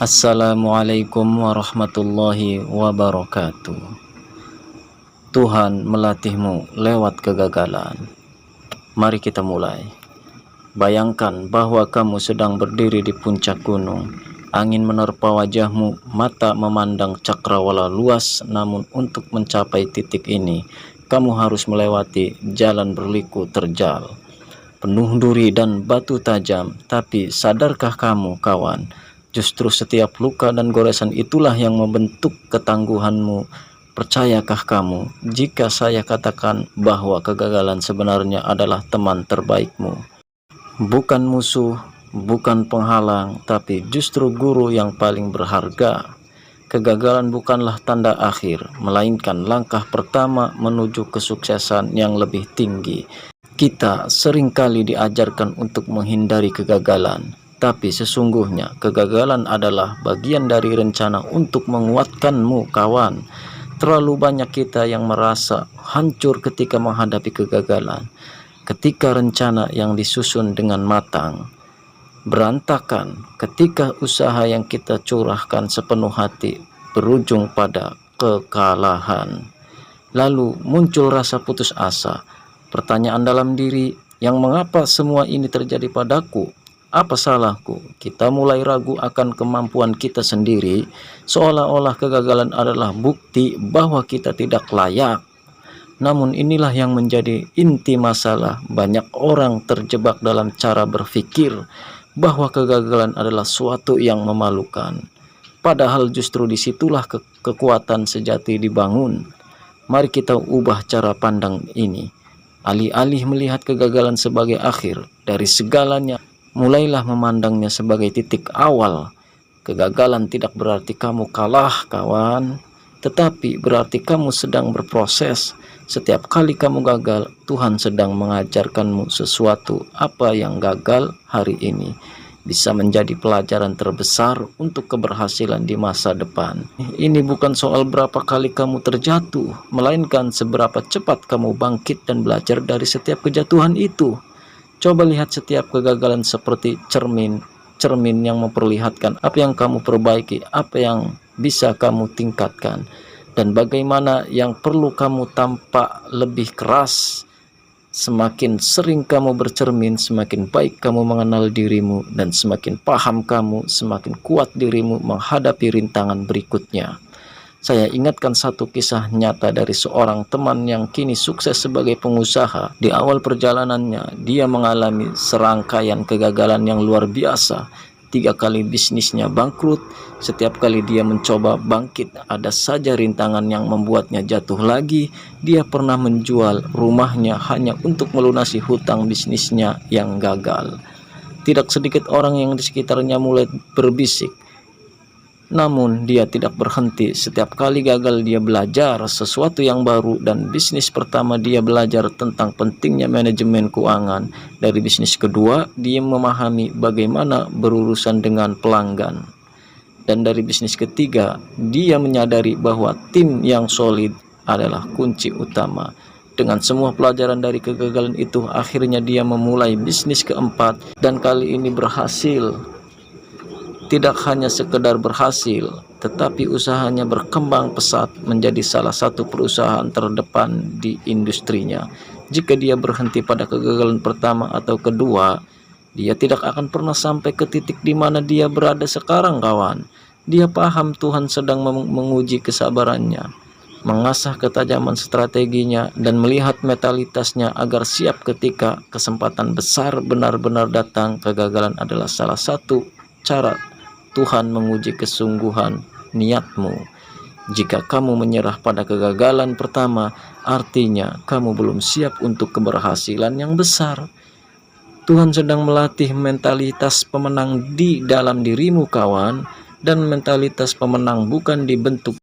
Assalamualaikum warahmatullahi wabarakatuh. Tuhan melatihmu lewat kegagalan. Mari kita mulai. Bayangkan bahwa kamu sedang berdiri di puncak gunung. Angin menerpa wajahmu, mata memandang cakrawala luas. Namun untuk mencapai titik ini, kamu harus melewati jalan berliku terjal, penuh duri dan batu tajam. Tapi sadarkah kamu, kawan, justru setiap luka dan goresan itulah yang membentuk ketangguhanmu. Percayakah kamu jika saya katakan bahwa kegagalan sebenarnya adalah teman terbaikmu? Bukan musuh, bukan penghalang, tapi justru guru yang paling berharga. Kegagalan bukanlah tanda akhir, melainkan langkah pertama menuju kesuksesan yang lebih tinggi. Kita seringkali diajarkan untuk menghindari kegagalan, tapi sesungguhnya kegagalan adalah bagian dari rencana untuk menguatkanmu, kawan. Terlalu banyak kita yang merasa hancur ketika menghadapi kegagalan, ketika rencana yang disusun dengan matang berantakan, ketika usaha yang kita curahkan sepenuh hati berujung pada kekalahan. Lalu muncul rasa putus asa, pertanyaan dalam diri, yang mengapa semua ini terjadi padaku? Apa salahku? Kita mulai ragu akan kemampuan kita sendiri, seolah-olah kegagalan adalah bukti bahwa kita tidak layak. Namun inilah yang menjadi inti masalah. Banyak orang terjebak dalam cara berpikir bahwa kegagalan adalah suatu yang memalukan. Padahal justru disitulah kekuatan sejati dibangun. Mari kita ubah cara pandang ini. Alih-alih melihat kegagalan sebagai akhir dari segalanya, mulailah memandangnya sebagai titik awal. Kegagalan tidak berarti kamu kalah, kawan, tetapi berarti kamu sedang berproses. Setiap kali kamu gagal, Tuhan sedang mengajarkanmu sesuatu. Apa yang gagal hari ini bisa menjadi pelajaran terbesar untuk keberhasilan di masa depan. Ini bukan soal berapa kali kamu terjatuh, melainkan seberapa cepat kamu bangkit dan belajar dari setiap kejatuhan itu. Coba lihat setiap kegagalan seperti cermin yang memperlihatkan apa yang kamu perbaiki, apa yang bisa kamu tingkatkan, dan bagaimana yang perlu kamu tampak lebih keras. Semakin sering kamu bercermin, semakin baik kamu mengenal dirimu, dan semakin paham kamu, semakin kuat dirimu menghadapi rintangan berikutnya. Saya ingatkan satu kisah nyata dari seorang teman yang kini sukses sebagai pengusaha. Di awal perjalanannya, dia mengalami serangkaian kegagalan yang luar biasa. 3 kali bisnisnya bangkrut. Setiap kali dia mencoba bangkit, ada saja rintangan yang membuatnya jatuh lagi. Dia pernah menjual rumahnya hanya untuk melunasi hutang bisnisnya yang gagal. Tidak sedikit orang yang di sekitarnya mulai berbisik. Namun dia tidak berhenti. Setiap kali gagal dia belajar sesuatu yang baru, dan bisnis pertama dia belajar tentang pentingnya manajemen keuangan. Dari bisnis kedua dia memahami bagaimana berurusan dengan pelanggan. Dan dari bisnis ketiga dia menyadari bahwa tim yang solid adalah kunci utama. Dengan semua pelajaran dari kegagalan itu, akhirnya dia memulai bisnis keempat, dan kali ini berhasil. Tidak hanya sekedar berhasil, tetapi usahanya berkembang pesat menjadi salah satu perusahaan terdepan di industrinya. Jika dia berhenti pada kegagalan pertama atau kedua, dia tidak akan pernah sampai ke titik di mana dia berada sekarang, kawan. Dia paham Tuhan sedang menguji kesabarannya, mengasah ketajaman strateginya, dan melihat mentalitasnya agar siap ketika kesempatan besar benar-benar datang. Kegagalan adalah salah satu cara Tuhan menguji kesungguhan niatmu. Jika kamu menyerah pada kegagalan pertama, artinya kamu belum siap untuk keberhasilan yang besar. Tuhan sedang melatih mentalitas pemenang di dalam dirimu, kawan. Dan mentalitas pemenang bukan dibentuk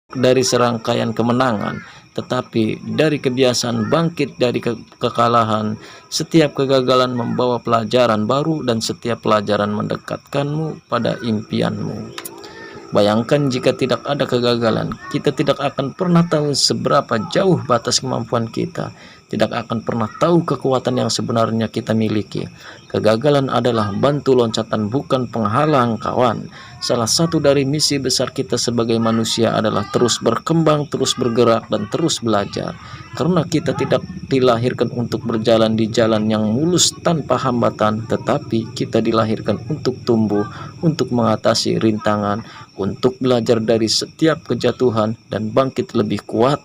dari serangkaian kemenangan, tetapi dari kebiasaan bangkit dari kekalahan. Setiap kegagalan membawa pelajaran baru, dan setiap pelajaran mendekatkanmu pada impianmu. Bayangkan jika tidak ada kegagalan, kita tidak akan pernah tahu seberapa jauh batas kemampuan kita. tidak akan pernah tahu kekuatan yang sebenarnya kita miliki. Kegagalan adalah batu loncatan, bukan penghalang, kawan. Salah satu dari misi besar kita sebagai manusia adalah terus berkembang, terus bergerak, dan terus belajar. Karena kita tidak dilahirkan untuk berjalan di jalan yang mulus tanpa hambatan, tetapi kita dilahirkan untuk tumbuh, untuk mengatasi rintangan, untuk belajar dari setiap kejatuhan dan bangkit lebih kuat.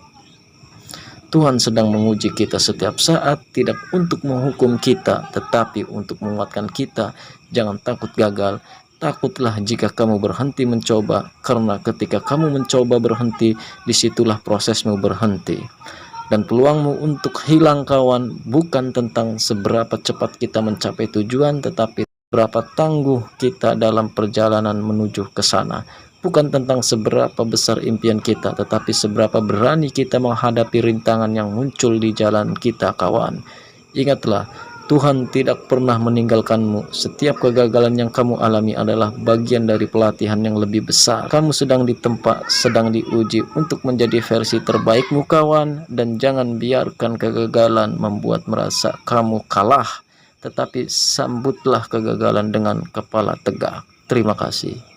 Tuhan sedang menguji kita setiap saat, tidak untuk menghukum kita, tetapi untuk menguatkan kita. Jangan takut gagal. Takutlah jika kamu berhenti mencoba, karena ketika kamu mencoba berhenti, disitulah prosesmu berhenti. Dan peluangmu untuk hilang, kawan, bukan tentang seberapa cepat kita mencapai tujuan, tetapi seberapa tangguh kita dalam perjalanan menuju ke sana. Bukan tentang seberapa besar impian kita, tetapi seberapa berani kita menghadapi rintangan yang muncul di jalan kita, kawan. Ingatlah, Tuhan tidak pernah meninggalkanmu. Setiap kegagalan yang kamu alami adalah bagian dari pelatihan yang lebih besar. Kamu sedang ditempa, sedang diuji untuk menjadi versi terbaikmu, kawan. Dan jangan biarkan kegagalan membuat merasa kamu kalah, tetapi sambutlah kegagalan dengan kepala tegak. Terima kasih.